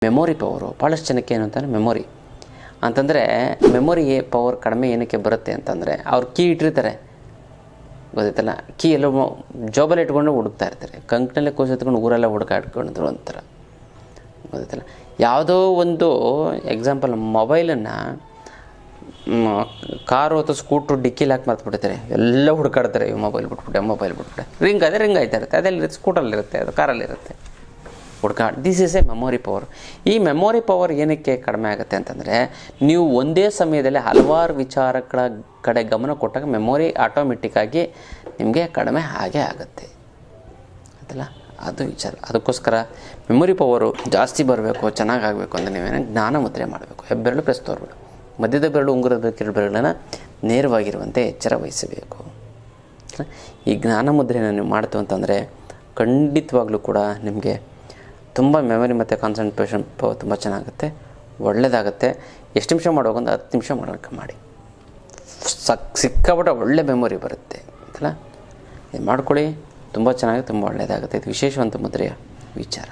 Memory power ಭಾಳಷ್ಟು ಜನಕ್ಕೆ ಏನು ಅಂತಾನೆ ಮೆಮೊರಿ ಅಂತಂದರೆ ಮೆಮೊರಿ ಪವರ್ ಕಡಿಮೆ ಏನಕ್ಕೆ ಬರುತ್ತೆ ಅಂತಂದರೆ ಅವ್ರು ಕೀ ಇಟ್ಟಿರ್ತಾರೆ, ಗೊತ್ತೈತಲ್ಲ, ಕೀ ಎಲ್ಲೋ ಜಾಬಲ್ಲಿ ಇಟ್ಕೊಂಡು ಹುಡುಕ್ತಾ ಇರ್ತಾರೆ, ಕಂಕ್ನಲ್ಲೇ ಕೂಸಿಟ್ಕೊಂಡು ಊರೆಲ್ಲ ಹುಡುಕಾಡ್ಕೊಂಡಿದ್ರು ಅಂತಾರ, ಗೊತ್ತೈತಲ್ಲ. ಯಾವುದೋ ಒಂದು ಎಕ್ಸಾಂಪಲ್, ಮೊಬೈಲನ್ನು ಕಾರು ಅಥವಾ ಸ್ಕೂಟ್ರು ಡಿಕ್ಕಿಲಿ ಹಾಕಿ ಮರ್ತ್ಬಿಟ್ಟಿರ್ತಾರೆ, ಎಲ್ಲ ಹುಡುಕಾಡ್ತಾರೆ, ಇವು ಮೊಬೈಲ್ ಬಿಟ್ಬಿಟ್ಟೆ ರಿಂಗ್ ಆಯ್ತಾ ಇರುತ್ತೆ, ಅದೆಲ್ಲಿರುತ್ತೆ, ಸ್ಕೂಟಲ್ಲಿರುತ್ತೆ, ಅದು ಕಾರಲ್ಲಿರುತ್ತೆ, this is a memory power. ಈ ಮೆಮೊರಿ ಪವರ್ ಏನಕ್ಕೆ ಕಡಿಮೆ ಆಗುತ್ತೆ ಅಂತಂದರೆ, ನೀವು ಒಂದೇ ಸಮಯದಲ್ಲಿ ಹಲವಾರು ವಿಚಾರಗಳ ಕಡೆ ಗಮನ ಕೊಟ್ಟಾಗ ಮೆಮೊರಿ ಆಟೋಮೆಟಿಕ್ಕಾಗಿ ನಿಮಗೆ ಕಡಿಮೆ ಆಗೇ ಆಗುತ್ತೆ ಅಂತಲ್ಲ, ಅದು ವಿಚಾರ. ಅದಕ್ಕೋಸ್ಕರ ಮೆಮೊರಿ ಪವರು ಜಾಸ್ತಿ ಬರಬೇಕು, ಚೆನ್ನಾಗಾಗಬೇಕು ಅಂದರೆ ನೀವೇನೋ ಜ್ಞಾನ ಮುದ್ರೆ ಮಾಡಬೇಕು. ಹೆಬ್ಬೆರಳು ಪ್ಲಸ್ ತೋರ್ಬೇಡು, ಮಧ್ಯದ ಬೆರಳು ಉಂಗುರದ ಬೆರಳನ್ನು ನೇರವಾಗಿರುವಂತೆ ಎಚ್ಚರ ವಹಿಸಬೇಕು. ಈ ಜ್ಞಾನ ಮುದ್ರೆಯನ್ನು ನೀವು ಮಾಡ್ತು ಅಂತಂದರೆ ಖಂಡಿತವಾಗ್ಲೂ ಕೂಡ ನಿಮಗೆ ತುಂಬ ಮೆಮೊರಿ ಮತ್ತು ಕಾನ್ಸಂಟ್ರೇಷನ್ ತುಂಬ ಚೆನ್ನಾಗುತ್ತೆ, ಒಳ್ಳೆಯದಾಗುತ್ತೆ. ಎಷ್ಟು ನಿಮಿಷ ಮಾಡುವಾಗ ಒಂದು 10 ನಿಮಿಷ ಮಾಡೋಕ್ಕೆ ಮಾಡಿ, ಸಿಕ್ಕಾಬಿಟ್ಟು ಒಳ್ಳೆ ಮೆಮೊರಿ ಬರುತ್ತೆ ಅಂತಲ್ಲ. ಇದು ಮಾಡ್ಕೊಳ್ಳಿ, ತುಂಬ ಚೆನ್ನಾಗಿ ತುಂಬ ಒಳ್ಳೆಯದಾಗುತ್ತೆ. ಇದು ವಿಶೇಷವಂತ ಮುದ್ರೆಯ ವಿಚಾರ.